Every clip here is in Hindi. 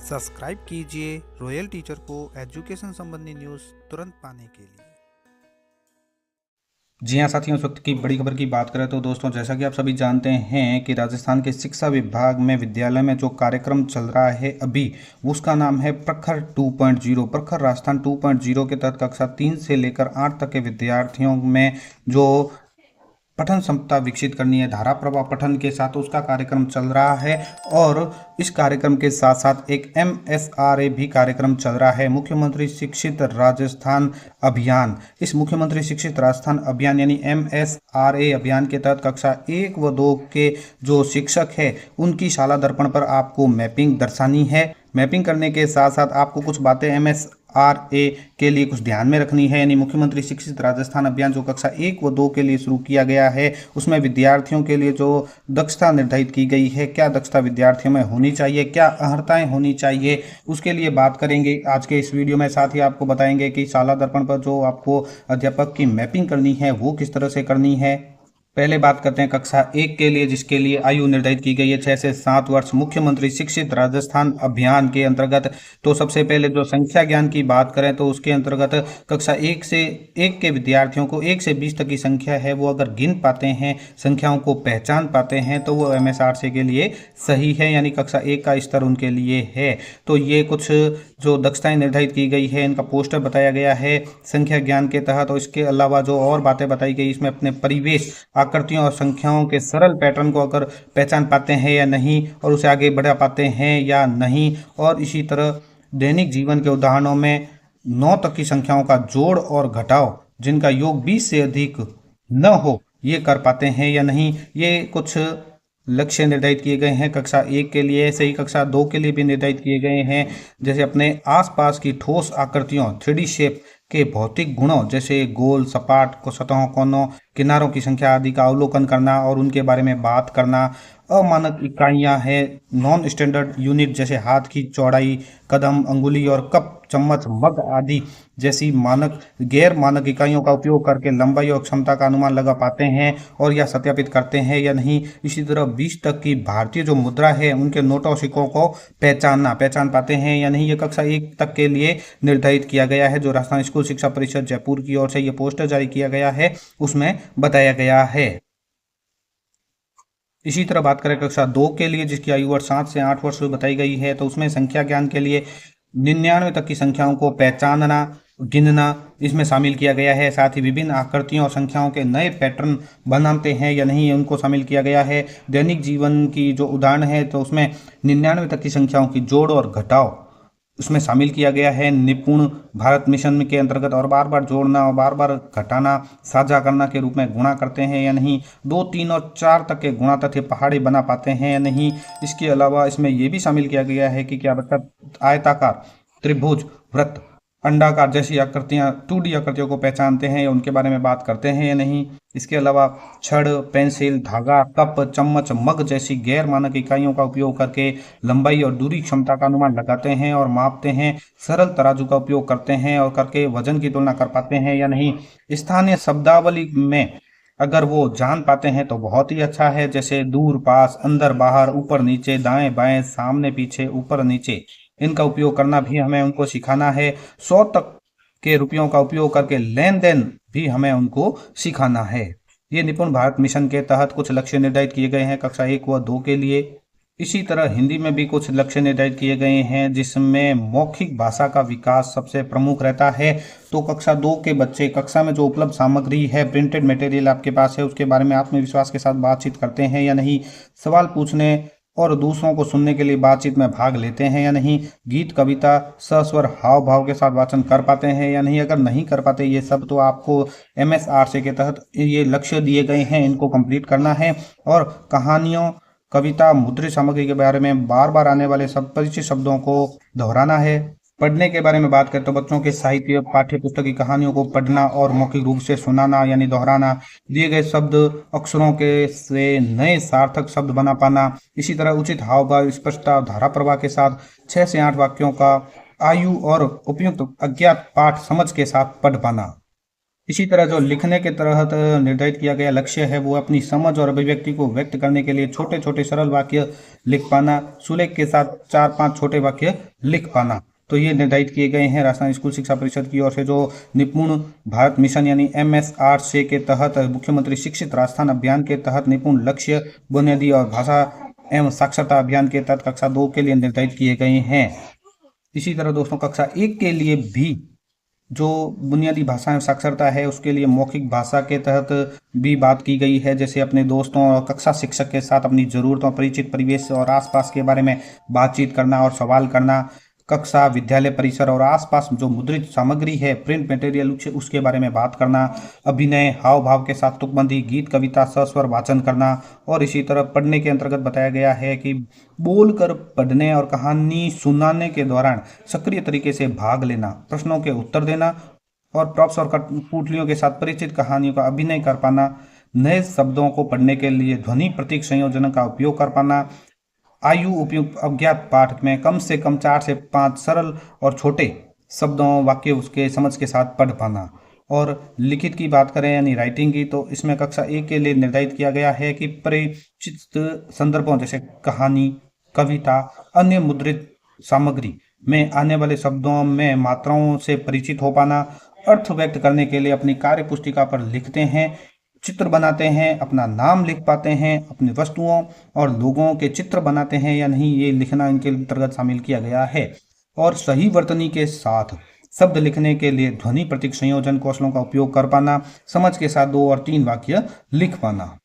सब्सक्राइब कीजिए रॉयल टीचर को एजुकेशन संबंधी न्यूज़ तुरंत पाने के लिए। जी हाँ साथियों, इस वक्त की बड़ी खबर की बात करें तो दोस्तों, जैसा कि आप सभी जानते हैं कि राजस्थान के शिक्षा विभाग में विद्यालय में जो कार्यक्रम चल रहा है अभी, उसका नाम है प्रखर 2.0। प्रखर राजस्थान 2.0 के तहत कक्षा 3 से लेकर 8 तक के विद्यार्थियों में जो पठन क्षमता विकसित करनी है, धारा प्रवाह पठन के साथ उसका कार्यक्रम चल रहा है। और इस कार्यक्रम के साथ साथ एक MSRA भी कार्यक्रम चल रहा है, मुख्यमंत्री शिक्षित राजस्थान अभियान। इस मुख्यमंत्री शिक्षित राजस्थान अभियान यानी MSRA अभियान के तहत कक्षा 1 व 2 के जो शिक्षक है उनकी शाला दर्पण पर आपको मैपिंग दर्शानी है। मैपिंग करने के साथ साथ आपको कुछ बातें MSRA के लिए कुछ ध्यान में रखनी है। यानी मुख्यमंत्री शिक्षित राजस्थान अभियान जो कक्षा 1 व 2 के लिए शुरू किया गया है, उसमें विद्यार्थियों के लिए जो दक्षता निर्धारित की गई है, क्या दक्षता विद्यार्थियों में होनी चाहिए, क्या अर्हताएं होनी चाहिए, उसके लिए बात करेंगे आज के इस वीडियो में। साथ ही आपको बताएंगे कि शाला दर्पण पर जो आपको अध्यापक की मैपिंग करनी है वो किस तरह से करनी है। पहले बात करते हैं कक्षा 1 के लिए, जिसके लिए आयु निर्धारित की गई है 6 से 7 वर्ष, मुख्यमंत्री शिक्षित राजस्थान अभियान के अंतर्गत। तो सबसे पहले जो संख्या ज्ञान की बात करें तो उसके अंतर्गत कक्षा 1 के विद्यार्थियों को 1 से 20 तक की संख्या है वो अगर गिन पाते हैं, संख्याओं को पहचान पाते हैं, तो वो MSRA के लिए सही है, यानी कक्षा 1 का स्तर उनके लिए है। तो ये कुछ जो दक्षताएं निर्धारित की गई है, इनका पोस्टर बताया गया है संख्या ज्ञान के तहत। और इसके अलावा जो और बातें बताई गई, इसमें अपने परिवेश, आकृतियों और संख्याओं के सरल पैटर्न को अगर पहचान पाते हैं या नहीं, और उसे आगे बढ़ा पाते हैं या नहीं। और इसी तरह दैनिक जीवन के उदाहरणों में 9 तक की संख्याओं का जोड़ और घटाव जिनका योग 20 से अधिक न हो, ये कर पाते हैं या नहीं। ये कुछ लक्ष्य निर्धारित किए गए हैं कक्षा 1 के लिए। ऐसे ही कक्षा 2 के लिए भी निर्धारित किए गए हैं, जैसे अपने आसपास की ठोस आकृतियों 3D शेप के भौतिक गुणों जैसे गोल, सपाट को सतहों, कोनों, किनारों की संख्या आदि का अवलोकन करना और उनके बारे में बात करना। अमानक इकाइयां हैं नॉन स्टैंडर्ड यूनिट, जैसे हाथ की चौड़ाई, कदम, अंगुली और कप, चम्मच, मग आदि जैसी मानक गैर मानक इकाइयों का उपयोग करके लंबाई और क्षमता का अनुमान लगा पाते हैं और या सत्यापित करते हैं या नहीं। इसी तरह 20 तक की भारतीय जो मुद्रा है उनके नोटों सिक्कों को पहचान पाते हैं या नहीं। ये कक्षा 1 तक के लिए निर्धारित किया गया है, जो राजस्थान स्कूल शिक्षा परिषद जयपुर की ओर से ये पोस्टर जारी किया गया है, उसमें बताया गया है। इसी तरह बात करें कक्षा 2 के लिए, जिसकी आयु वर्ष 7 से 8 वर्ष बताई गई है, तो उसमें संख्या ज्ञान के लिए 99 तक की संख्याओं को पहचानना, गिनना इसमें शामिल किया गया है। साथ ही विभिन्न आकृतियों और संख्याओं के नए पैटर्न बनाते हैं या नहीं, उनको शामिल किया गया है। दैनिक जीवन की जो उदाहरण है तो उसमें 99 तक की संख्याओं की जोड़ और घटाव उसमें शामिल किया गया है निपुण भारत मिशन के अंतर्गत। और बार बार जोड़ना और बार बार घटाना साझा करना के रूप में गुणा करते हैं या नहीं। 2, 3 और 4 तक के गुणा तथ्य पहाड़ी बना पाते हैं या नहीं। इसके अलावा इसमें यह भी शामिल किया गया है कि क्या बच्चा आयताकार, त्रिभुज, वृत्त, अंडाकार जैसी आकृतियां 2D आकृतियों को पहचानते हैं या उनके बारे में बात करते हैं या नहीं। इसके अलावा छड़, पेंसिल, धागा, कप, चम्मच, मग जैसी गैर मानक इकाइयों का उपयोग करके लंबाई और दूरी क्षमता का अनुमान लगाते हैं और मापते हैं। सरल तराजू का उपयोग करते हैं और करके वजन की तुलना कर पाते हैं या नहीं। स्थानीय शब्दावली में अगर वो जान पाते हैं तो बहुत ही अच्छा है, जैसे दूर, पास, अंदर, बाहर, ऊपर नीचे, दाएं बाएं, सामने पीछे, ऊपर नीचे, इनका उपयोग करना भी हमें उनको सिखाना है। 100 तक के रुपयों का उपयोग करके लेन देन भी हमें उनको सिखाना है। ये निपुण भारत मिशन के तहत कुछ लक्ष्य निर्धारित किए गए हैं कक्षा 1 व 2 के लिए। इसी तरह हिंदी में भी कुछ लक्ष्य निर्धारित किए गए हैं, जिसमें मौखिक भाषा का विकास सबसे प्रमुख रहता है। तो कक्षा 2 के बच्चे कक्षा में जो उपलब्ध सामग्री है, प्रिंटेड मटेरियल आपके पास है, उसके बारे में आत्मविश्वास के साथ बातचीत करते हैं या नहीं। सवाल पूछने और दूसरों को सुनने के लिए बातचीत में भाग लेते हैं या नहीं। गीत, कविता सस्वर हाव भाव के साथ वाचन कर पाते हैं या नहीं। अगर नहीं कर पाते ये सब, तो आपको MSRA के तहत ये लक्ष्य दिए गए हैं, इनको कंप्लीट करना है। और कहानियों, कविता, मुद्रित सामग्री के बारे में बार बार आने वाले सब परिचित शब्दों को दोहराना है। पढ़ने के बारे में बात करें तो बच्चों के साहित्य, पाठ्य पुस्तक की कहानियों को पढ़ना और मौखिक रूप से सुनाना यानी दोहराना। दिए गए शब्द अक्षरों के से नए सार्थक शब्द बना पाना। इसी तरह उचित हाव भाव, स्पष्टता और धारा प्रवाह के साथ 6 से 8 वाक्यों का आयु और उपयुक्त अज्ञात पाठ समझ के साथ पढ़ पाना। इसी तरह जो लिखने के तहत निर्धारित किया गया लक्ष्य है वो अपनी समझ और अभिव्यक्ति को व्यक्त करने के लिए छोटे छोटे सरल वाक्य लिख पाना, सुलेख के साथ 4-5 छोटे वाक्य लिख पाना। तो ये निर्धारित किए गए हैं राजस्थान स्कूल शिक्षा परिषद की ओर से, जो निपुण भारत मिशन यानी MSRC के तहत मुख्यमंत्री शिक्षित राजस्थान अभियान के तहत निपुण लक्ष्य बुनियादी और भाषा एवं साक्षरता अभियान के तहत कक्षा 2 के लिए निर्धारित किए गए हैं। इसी तरह दोस्तों कक्षा 1 के लिए भी जो बुनियादी भाषा एवं साक्षरता है उसके लिए मौखिक भाषा के तहत भी बात की गई है, जैसे अपने दोस्तों और कक्षा शिक्षक के साथ अपनी ज़रूरतों, परिचित परिवेश और आसपास के बारे में बातचीत करना और सवाल करना। कक्षा, विद्यालय परिसर और आसपास जो मुद्रित सामग्री है, प्रिंट मटेरियल, उसके बारे में बात करना। अभिनय, हाव भाव के साथ तुकबंदी, गीत, कविता, सस्वर वाचन करना। और इसी तरह पढ़ने के अंतर्गत बताया गया है कि बोलकर पढ़ने और कहानी सुनाने के दौरान सक्रिय तरीके से भाग लेना, प्रश्नों के उत्तर देना और प्रॉप्स और कठपुतलियों के साथ परिचित कहानियों का अभिनय कर पाना। नए शब्दों को पढ़ने के लिए ध्वनि प्रतीक संयोजन का उपयोग कर पाना। आयु उपयुक्त अज्ञात पाठ में कम से कम 4 से 5 सरल और छोटे शब्दों, वाक्य उसके समझ के साथ पढ़ पाना। और लिखित की बात करें यानी राइटिंग की, तो इसमें कक्षा 1 के लिए निर्धारित किया गया है कि परिचित संदर्भों जैसे कहानी, कविता, अन्य मुद्रित सामग्री में आने वाले शब्दों में मात्राओं से परिचित हो पाना। अर्थ व्यक्त करने के लिए अपनी कार्य पुस्तिका पर लिखते हैं, चित्र बनाते हैं, अपना नाम लिख पाते हैं, अपनी वस्तुओं और लोगों के चित्र बनाते हैं या नहीं, ये लिखना इनके अंतर्गत शामिल किया गया है। और सही वर्तनी के साथ शब्द लिखने के लिए ध्वनि प्रतीक संयोजन कौशलों का उपयोग कर पाना, समझ के साथ 2 और 3 वाक्य लिख पाना।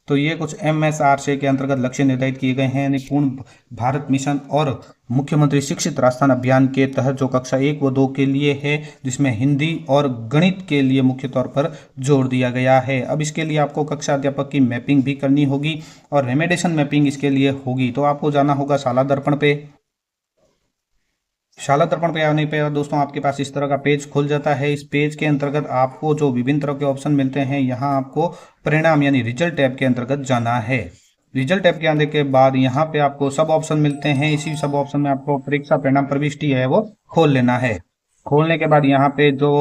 तो ये कुछ MSRC के अंतर्गत लक्ष्य निर्धारित किए गए हैं निपुण भारत मिशन और मुख्यमंत्री शिक्षित राजस्थान अभियान के तहत, जो कक्षा 1 व 2 के लिए है, जिसमें हिंदी और गणित के लिए मुख्य तौर पर जोर दिया गया है। अब इसके लिए आपको कक्षा अध्यापक की मैपिंग भी करनी होगी और रेमेडिएशन मैपिंग इसके लिए होगी। तो आपको जाना होगा शाला दर्पण पे। शाला दर्पण पे आने पे दोस्तों आपके पास इस तरह का पेज खुल जाता है। इस पेज के अंतर्गत आपको जो विभिन्न तरह के ऑप्शन मिलते हैं, यहाँ आपको परिणाम यानी रिजल्ट टैब के अंतर्गत जाना है। रिजल्ट टैब के आने के बाद यहाँ पे आपको सब ऑप्शन मिलते हैं। इसी सब ऑप्शन में आपको परीक्षा परिणाम प्रविष्टि है वो खोल लेना है। खोलने के बाद यहाँ पे जो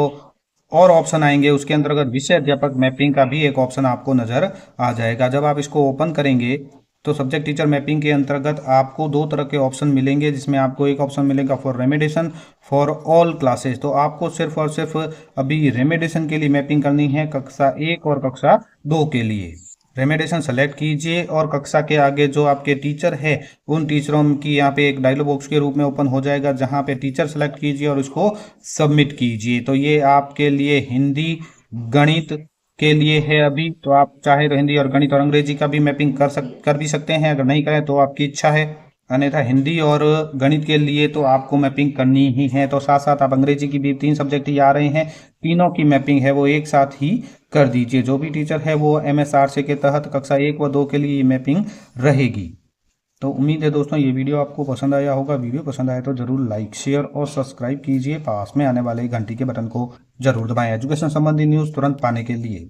और ऑप्शन आएंगे उसके अंतर्गत विषय अध्यापक मैपिंग का भी एक ऑप्शन आपको नजर आ जाएगा। जब आप इसको ओपन करेंगे तो सब्जेक्ट टीचर मैपिंग के अंतर्गत आपको 2 तरह के ऑप्शन मिलेंगे, जिसमें आपको एक ऑप्शन मिलेगा for remediation for all classes. तो आपको सिर्फ और सिर्फ अभी रेमेडिएशन के लिए मैपिंग करनी है कक्षा 1 और कक्षा 2 के लिए। रेमेडिएशन सेलेक्ट कीजिए और कक्षा के आगे जो आपके टीचर है उन टीचरों की यहाँ पे एक डायलॉग बॉक्स के रूप में ओपन हो जाएगा, जहाँ पे टीचर सेलेक्ट कीजिए और उसको सबमिट कीजिए। तो ये आपके लिए हिंदी गणित के लिए है अभी, तो आप चाहे तो हिंदी और गणित और अंग्रेजी का भी मैपिंग कर भी सकते हैं। अगर नहीं करें तो आपकी इच्छा है, अन्यथा हिंदी और गणित के लिए तो आपको मैपिंग करनी ही है। तो साथ साथ आप अंग्रेजी की भी 3 सब्जेक्ट ही आ रहे हैं, तीनों की मैपिंग है वो एक साथ ही कर दीजिए। जो भी टीचर है वो MSRC के तहत कक्षा 1 व 2 के लिए मैपिंग रहेगी। तो उम्मीद है दोस्तों ये वीडियो आपको पसंद आया होगा। वीडियो पसंद आए तो जरूर लाइक, शेयर और सब्सक्राइब कीजिए। पास में आने वाले घंटी के बटन को जरूर दबाएं एजुकेशन संबंधी न्यूज़ तुरंत पाने के लिए।